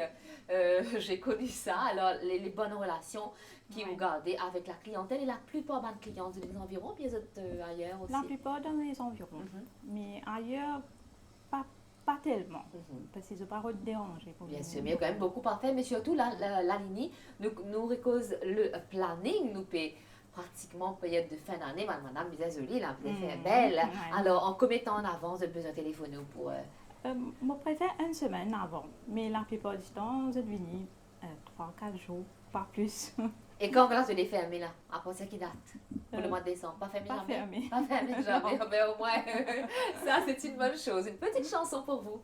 S1: j'ai connu ça. Alors, les bonnes relations qui vous gardez avec la clientèle et la plupart des clientes des environs, puis les autres ailleurs aussi.
S2: La plupart dans les environs. Mais ailleurs, pas tellement. Parce qu'ils n'ont pas dérangé.
S1: Bien sûr, mais il y a quand même beaucoup parfait. Mais surtout, la ligne, nous récose le planning, nous paie pratiquement période de fin d'année, madame Bizazoli, là, vous fait belle.
S2: Ouais.
S1: Alors, en combien de temps en avance de besoin de téléphoner pour...
S2: Je préfère une semaine avant, mais la plupart du temps, je venu 3-4 jours, pas plus.
S1: Et quand la télé fermée, là, à partir qui date? Pour le mois de décembre? Pas fermé
S2: Pas
S1: jamais?
S2: fermé.
S1: Pas fermé jamais, mais au moins, ça c'est une bonne chose. Une petite chanson pour vous.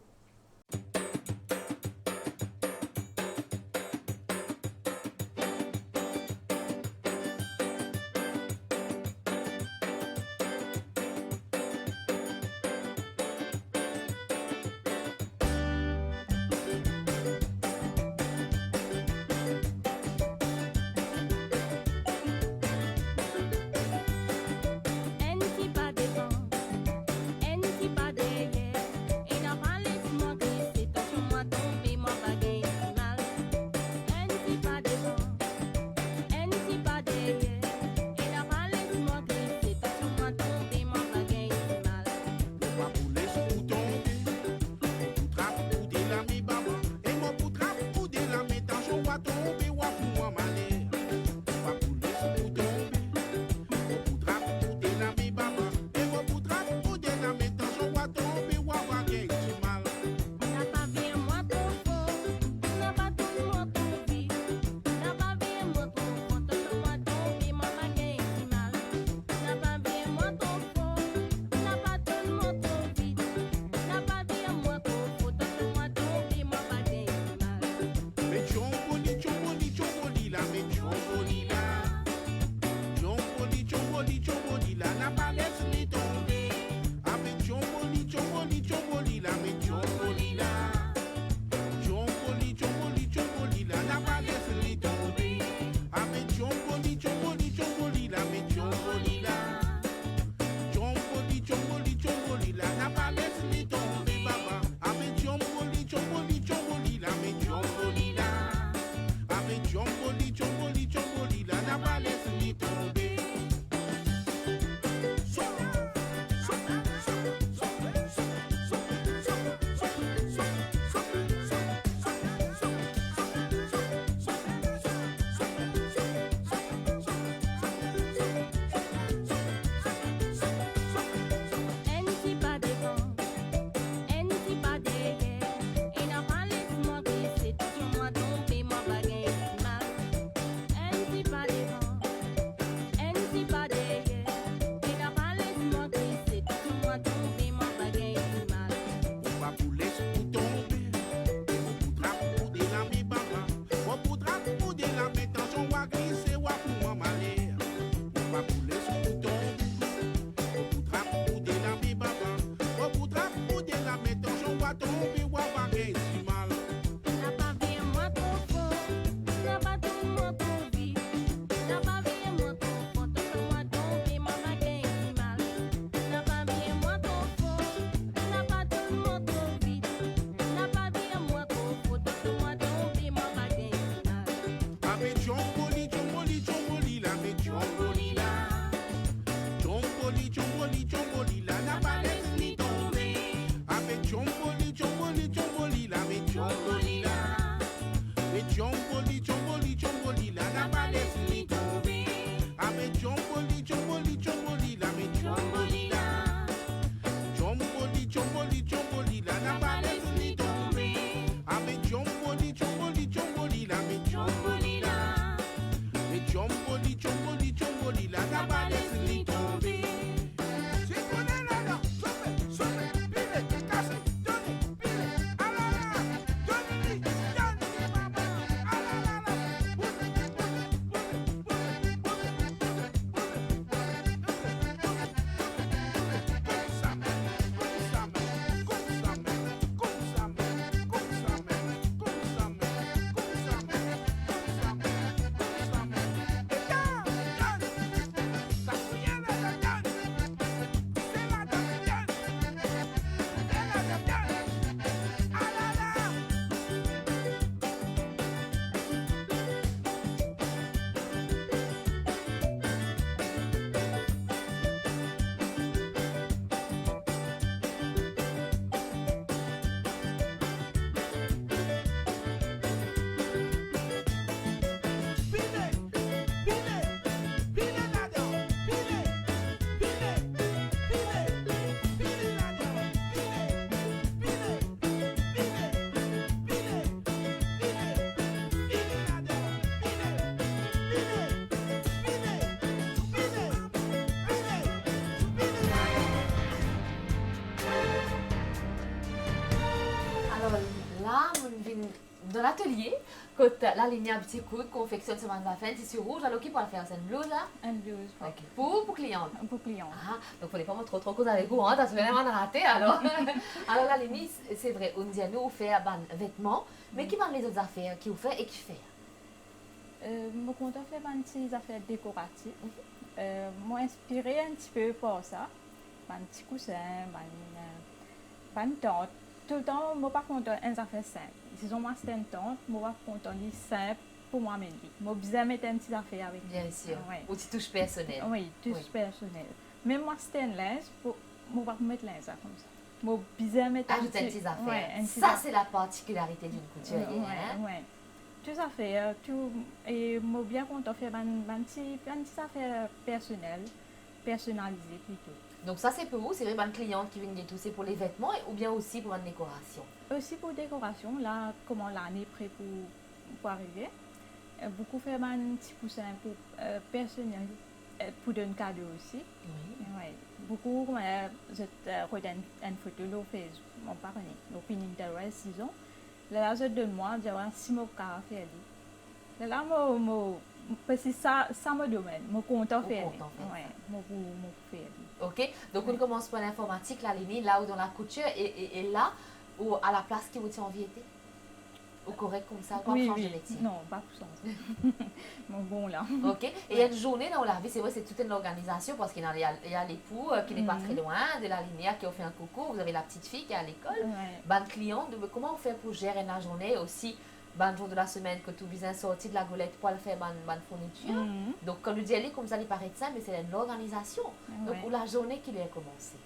S5: Chongoli, chongoli, chongoli, la gabale fini tombé. C'est qu'on est là, là. Sauve, sauve, pile, casse, donne, pile, alala, donne-lui, maman, alala,
S1: Alors là, on vient dans l'atelier, quand la ligne a petit coup, confectionne ce mandat fin, tissu rouge, alors qui peut le faire? C'est une blouse là?
S2: Un blouse,
S1: Ok. Pour client.
S2: pour client.
S1: Ah, donc il ne faut pas trop cause avec vous, hein, parce que vraiment raté alors. Alors la ligne, c'est vrai, on dit à nous, on fait des vêtements, mais qui vendent les autres affaires, qui vous fait et qui fait?
S2: Mon compte fait des petites affaires décoratives. Moi inspiré un petit peu par ça. Des petits coussins, des tentes. Tout le temps, moi par contre, un affaire simple. Si on m'a une tente, moi par contre, on dit simple pour moi même. Moi besoin mettre un petit affaire avec.
S1: Bien sûr.
S2: Ouais.
S1: Ou tu touches personnel.
S2: Oui, touche
S1: Oui.
S2: personnel. Même moi c'est un linge, moi pas mettre linge là comme ça. Moi besoin mettre
S1: Ajouter un petit affaire.
S2: Ouais, un petit
S1: Ça,
S2: affaire.
S1: c'est la particularité d'une couturière. hein.
S2: Ouais. Tout à fait. Et moi bien content faire un petit affaire personnel, personnalisé plutôt.
S1: Donc ça, c'est pour vous, c'est vraiment une cliente qui vient de tout, c'est pour les vêtements ou bien aussi pour une décoration.
S2: Aussi pour décoration, là, comment l'année près pour arriver. Beaucoup faire un petit coussin pour personnel, pour donner cadeau aussi.
S1: Oui.
S2: Ouais. Beaucoup, je regarde une photo de Facebook, mon parent, donc Pinterest, disons. Là, je donne moi, je vois si mon cas fait. Là, parce que ça me domaine, mon compte fait.
S1: compte en fait.
S2: Ouais, mon fait.
S1: Ok, donc on commence par l'informatique, la ligne, là où dans la couture, et là où à la place qui vous tient en vie était. Au correct comme ça, pas changer de métier.
S2: Non, pas pour ça. Mon bon là.
S1: Ok, et il y a une journée dans la vie, c'est vrai, c'est toute une organisation parce qu'il y a l'époux qui n'est pas très loin, de la linéaire qui a fait un coucou, vous avez la petite fille qui est à l'école,
S2: Ouais.
S1: bonne cliente, comment on fait pour gérer la journée aussi, bon jour de la semaine que tout bien sorti de la golette pour le faire bonne fourniture. Donc quand on dit aller comme ça, il paraît simple, mais c'est une organisation. Donc
S2: Ouais.
S1: où la journée qui est commencée.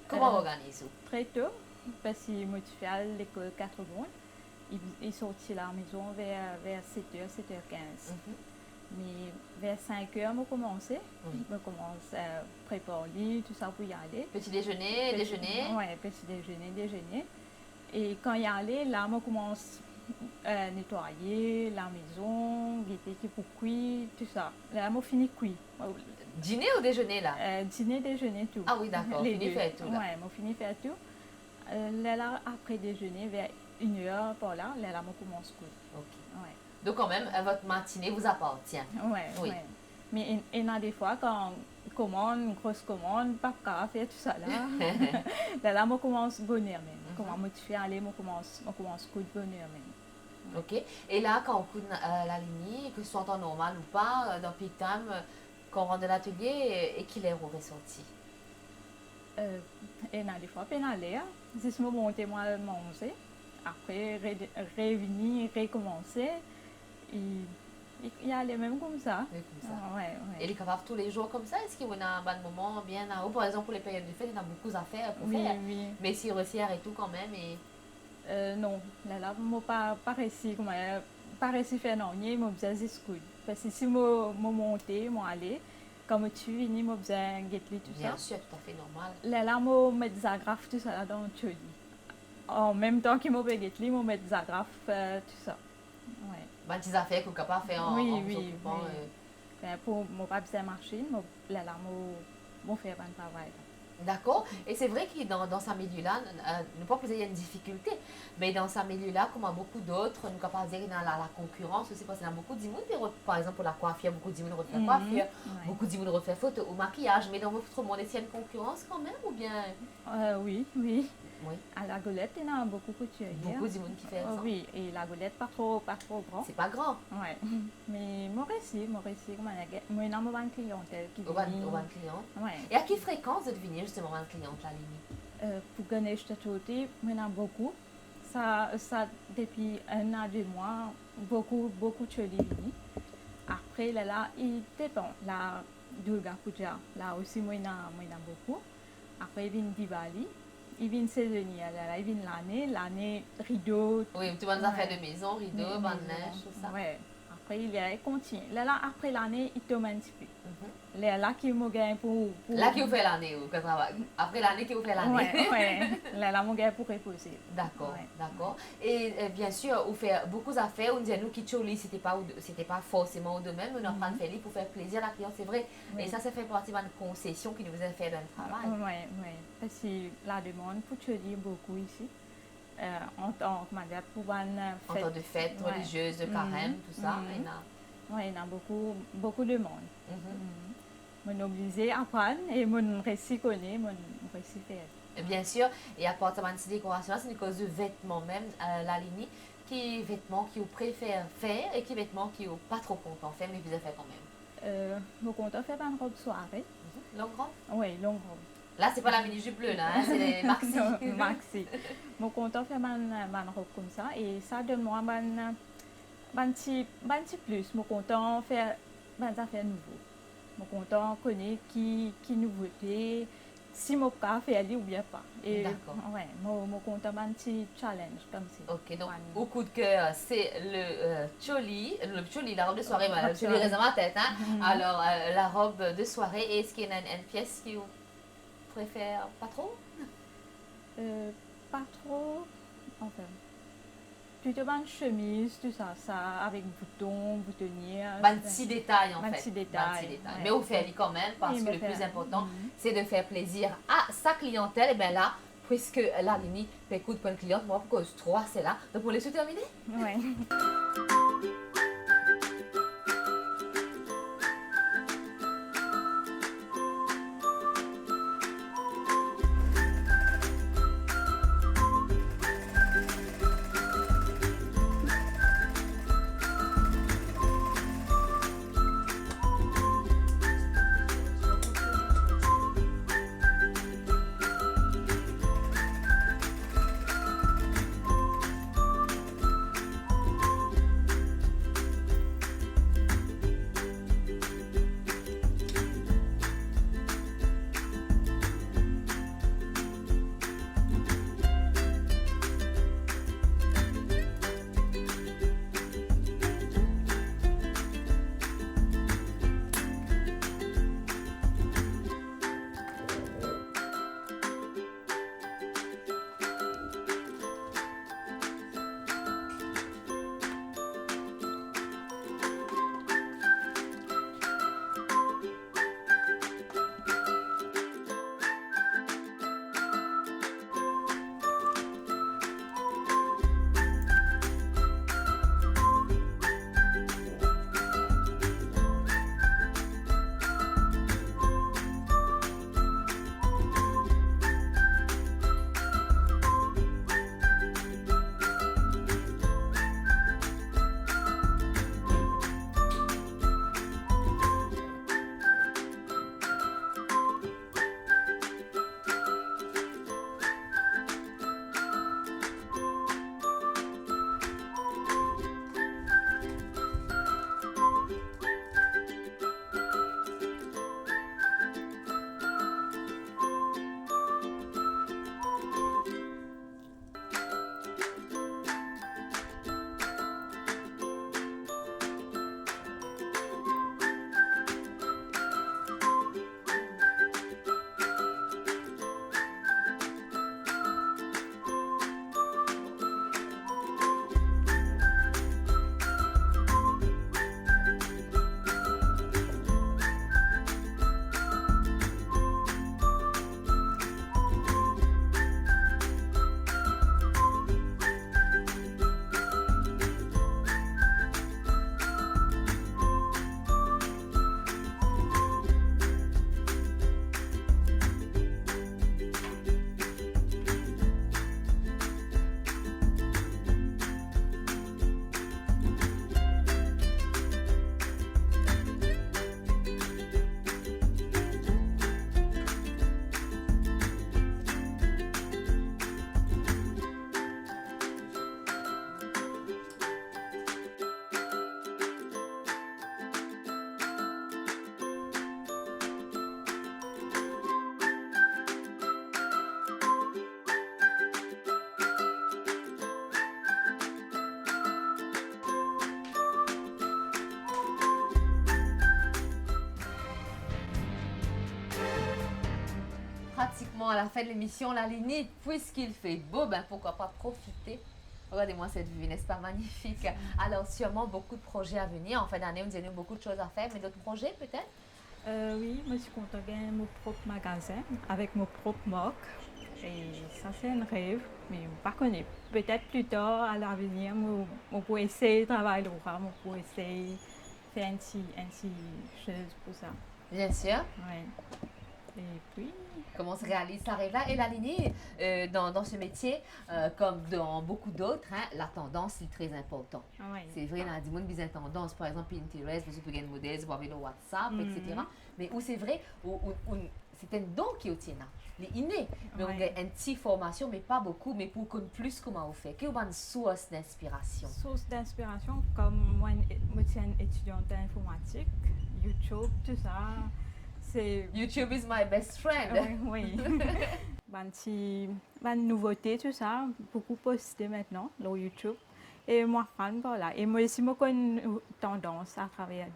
S1: Comment organisez-vous?
S2: Très tôt, parce que moi tu fais à l'école 4 secondes. Il sortit à la maison vers 7h, 7h15. Mais vers 5h, je commence.
S1: Oui.
S2: Je commence à préparer tout ça pour y aller.
S1: Petit déjeuner, déjeuner.
S2: Oui, petit déjeuner. Et quand y aller, là, je commence à nettoyer la maison, guetter qui pour cuire, tout ça. Là, je finis cuire.
S1: Dîner ou déjeuner là?
S2: Dîner, déjeuner, tout.
S1: Ah oui, d'accord,
S2: Les
S1: fini
S2: deux.
S1: faire tout là.
S2: Oui, je finis faire tout. Là, après déjeuner, vers 1h par là, là, je commence à cuire.
S1: Ok.
S2: Ouais.
S1: Donc quand même, votre matinée vous appartient.
S2: Ouais,
S1: Oui.
S2: ouais. Mais il y a des fois quand une grosse commande, pas qu'à faire tout ça là. Là, je commence à bonheur même. Comment je fais aller, je commence à coup de bonheur même.
S1: Ok. Et là, quand on coud la ligne, que ce soit en temps normal ou pas, dans peak time, quand on rentre de l'atelier, et qu'il est ressorti.
S2: Et il y a des fois, puis aller, si je monte moi manger, après revenir, recommencer, il y a les mêmes comme ça.
S1: Oui, comme ça.
S2: Ouais.
S1: Et il est capable tous les jours comme ça? Est-ce qu'il y a un bon moment bien à haut? Par exemple, pour les périodes de fête, il y a beaucoup à faire pour faire.
S2: Oui.
S1: Mais s'il resserre et tout quand même. Et...
S2: Non, là, moi pas réussi faire non, mais moi besoin de scout. Parce que si moi monter, moi aller, quand tu finis, moi besoin de tout
S1: Bien
S2: ça.
S1: sûr, tout à fait normal.
S2: Là, moi mettre des agrafes tout ça là dans le choli. En même temps que moi vais moi mettre des agrafes tout ça. Ouais.
S1: Bah, des affaires qu'on ne peut pas faire en
S2: Oui,
S1: vous
S2: oui,
S1: occupant.
S2: oui. Pour mon pas besoin de machine, là, mon faire un travail.
S1: D'accord. Et c'est vrai que dans ce milieu-là, ne pas poser une difficulté, mais dans ce milieu-là, comme à beaucoup d'autres, nous ne pouvons pas dire dans la concurrence aussi, parce qu'il y a beaucoup de monde, par exemple pour la coiffure, beaucoup de monde refait coiffure, beaucoup de monde refait photo ou maquillage, mais dans votre monde, est-ce qu'il y a une concurrence quand même ou bien
S2: Oui.
S1: Oui.
S2: À la Golette, il y a beaucoup de couturiers.
S1: Beaucoup de monde qui fait ça.
S2: Oui, et la Golette, pas trop grand.
S1: C'est pas grand.
S2: Ouais. Mais moi aussi, moi, j'ai une clientèle qui
S1: Au
S2: vient.
S1: van client.
S2: Ouais.
S1: Et à quelle fréquence de venir justement van cliente la ligne?
S2: Pour gagner cette côté, il y en a beaucoup. Ça, depuis 1 à 2 mois, beaucoup de choses viennent. Après, là, il dépend. La Durga Puja, là aussi, il y en a beaucoup. Après, il vient Diwali. Il vient saisonnier, là, il vient l'année rideau.
S1: Oui, tout le monde a fait de maison, rideau, bande neige, tout ça.
S2: Ouais. Après, il continue. Là, après l'année, il tombe un petit peu. Là, qui me gagne pour...
S1: Là, qui vous fait l'année, après l'année, qui vous fait l'année.
S2: Oui. Là, mon gars pour reposer.
S1: D'accord,
S2: Ouais.
S1: d'accord. Et bien sûr, vous faites beaucoup d'affaires. On dit à nous qui choli, c'était pas forcément au domaine, mais on est en train de faire pour faire plaisir à la cliente, c'est vrai.
S2: Oui.
S1: Et ça fait partie de la concession qui nous a fait dans le travail.
S2: Oui. Parce que la demande pour choli beaucoup ici. En tant que manière pour une
S1: En
S2: fête.
S1: temps de fêtes religieuses, de carême, tout ça.
S2: Oui, il y a beaucoup de monde. On est obligé d'apprendre et on réussit à connaître, on réussit à faire.
S1: Bien sûr, et à part de ces décorations, c'est une cause de vêtements même, la ligne, qui vêtements qui vous préfère faire et qui vêtements qui vous pas trop content faire, mais vous avez fait quand même.
S2: Mon content fait une robe soirée.
S1: Longue robe?
S2: Oui, longue robe.
S1: Là, c'est pas la mini-jupe bleue, là, hein, c'est les maxi.
S2: Non, maxi. Mon content fait une robe comme ça et ça donne moi un petit plus. Mon content fait des affaires nouveaux. Mon content connaît qui nouveauté, si mon cas fait aller ou bien pas.
S1: D'accord.
S2: Ouais, mon content un petit challenge comme ça.
S1: Ok, donc au coup de cœur, c'est le choli, la robe de soirée, le choli reste dans ma tête. Hein? Alors, la robe de soirée, et est-ce qu'il y a une pièce qui vous préfère pas trop?
S2: Pas trop, enfin. Plutôt une chemise, tout ça, avec boutons, boutonnières.
S1: Un petit détail en fait.
S2: Petit détail.
S1: Ouais.
S2: Mais
S1: on fait quand même parce
S2: oui,
S1: que le plus important, c'est de faire plaisir à sa clientèle. Et bien là, puisque la Lini écoute pour une cliente, moi, pour cause 3, c'est là. Donc, pour les terminer.
S2: Oui.
S1: à la fin de l'émission, la Lini, puisqu'il fait beau, ben pourquoi pas profiter. Regardez-moi cette vue, n'est-ce pas magnifique? Alors, sûrement beaucoup de projets à venir. En fin d'année, on a beaucoup de choses à faire, mais d'autres projets peut-être?
S2: Oui, je suis contente de gagner mon propre magasin avec mon propre marque. Et ça, c'est un rêve, mais je ne pas connais. Peut-être plus tard, à l'avenir, je peux essayer de travailler là, je peux essayer de faire une petite chose pour ça.
S1: Bien sûr.
S2: Ouais. Et puis,
S1: Comment se réalise ça rêve là? Et la lignée, dans ce métier, comme dans beaucoup d'autres, hein, la tendance est très importante.
S2: ouais.
S1: C'est vrai, dans le monde, il y a une tendance, par exemple, Pinterest, vous pouvez gagner un modèle, vous avez le WhatsApp, etc. Mais où c'est vrai, c'est un don qui est au tien. Il est inné. Mais on
S2: Ouais.
S1: a une petite formation, mais pas beaucoup, mais pour connaître plus comment on fait. Quelle est une source d'inspiration?
S2: Source d'inspiration, comme moi, je suis une étudiante d'informatique, YouTube, tout ça. C'est
S1: YouTube is my best friend.
S2: oui. Une nouveauté, tout ça, beaucoup posté maintenant sur YouTube. Et moi, voilà. Et moi aussi, j'ai une tendance à travers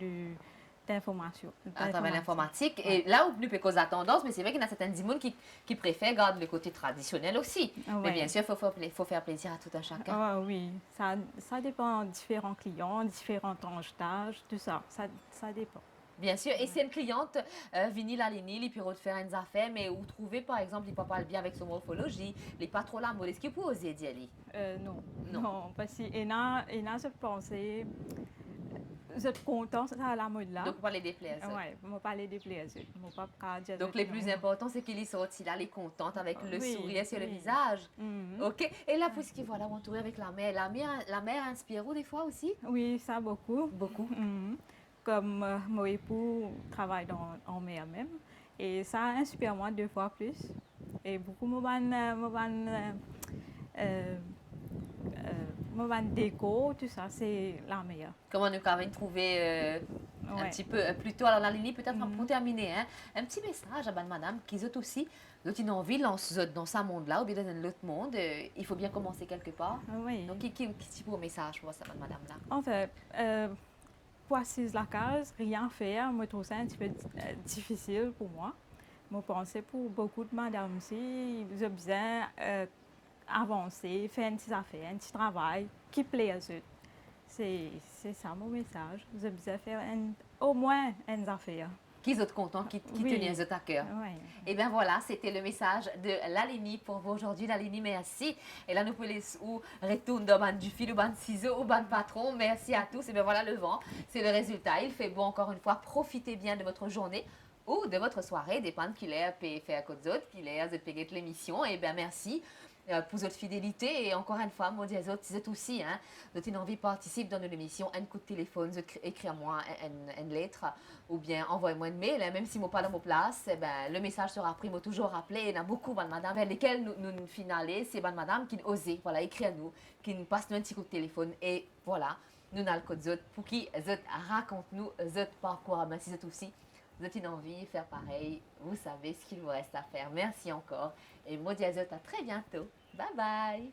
S2: d'information.
S1: À travers l'informatique. Et là, on peut causer la tendance, mais c'est vrai qu'il y a certaines gens qui préfèrent garder le côté traditionnel aussi. Mais
S2: Ouais.
S1: bien sûr, il faut faire plaisir à tout un chacun.
S2: Ah oui, ça dépend de différents clients, différents tranches d'âge, tout ça. Ça dépend.
S1: Bien sûr. Et c'est une cliente, Vinny Lalini, il peut faire une affaire, mais où trouver, par exemple, il peut parler bien avec son morphologie, il n'est pas trop la mode. Est-ce qu'il peut oser dire lui?
S2: Non.
S1: Non.
S2: Non, parce que je pensais, je suis contente à la mode là.
S1: Donc, parler des plaies.
S2: Ouais, je parler des plaisirs.
S1: Donc, les plus importants, c'est qu'il est sorti là, il est contente avec le
S2: Oui,
S1: sourire sur le
S2: oui.
S1: visage.
S2: Mhm.
S1: OK. Et là, puisqu'il voilà, on tourne avec la mère. La mère inspire ou des fois aussi?
S2: Oui, ça beaucoup.
S1: Beaucoup.
S2: Mhm. Comme mon époux travaille en mer même. Et ça inspire moi 2 fois plus. Et beaucoup mon déco, tout ça, c'est la meilleure.
S1: Comment nous avons trouvé un
S2: Ouais.
S1: petit peu plus tôt. Alors, la Lini, peut-être pour terminer, hein, un petit message à madame qui ont aussi une envie dans ce monde-là ou bien dans l'autre monde. Il faut bien commencer quelque part.
S2: Oui.
S1: Donc, qui est pour message pour ça, madame-là?
S2: En fait, pour assiser la case, rien faire, je trouve ça un petit peu difficile pour moi. Je pense pour beaucoup de madame aussi, ils ont besoin avancer, faire une petite affaire, un petit travail qui plaît à eux. C'est ça mon message. Ils ont besoin de faire au moins une affaire.
S1: Qui sont contents, qui
S2: Oui.
S1: tenaient à cœur.
S2: Oui.
S1: Et bien voilà, c'était le message de Lalini pour vous aujourd'hui. Lalini, merci. Et là, nous pouvons les retourner dans du fil, ou ban ciseaux, ou ban patron. Merci à tous. Et bien voilà le vent, c'est le résultat. Il fait beau encore une fois. Profitez bien de votre journée ou de votre soirée, dépend qu'il est fait à côté d'autres, qu'il est à l'émission. Et bien merci pour votre fidélité. Et encore une fois, moi, dis autres, c'est aussi, hein, vous avez envie de participer dans l'émission, un coup de téléphone, écrivez-moi une lettre ou bien envoyez-moi un mail, hein, même si je ne pas dans mon place, eh ben, le message sera pris, moi toujours rappelé. Il y en a beaucoup, madame, vers lesquelles nous finalons, c'est madame qui osent, voilà, écrire à nous, qui nous passe un petit coup de téléphone et voilà, nous avons le code pour qui raconte nous votre parcours, mais si vous aussi. Vous avez envie de faire pareil, vous savez ce qu'il vous reste à faire. Merci encore. Et moi, dis à très bientôt. Bye bye.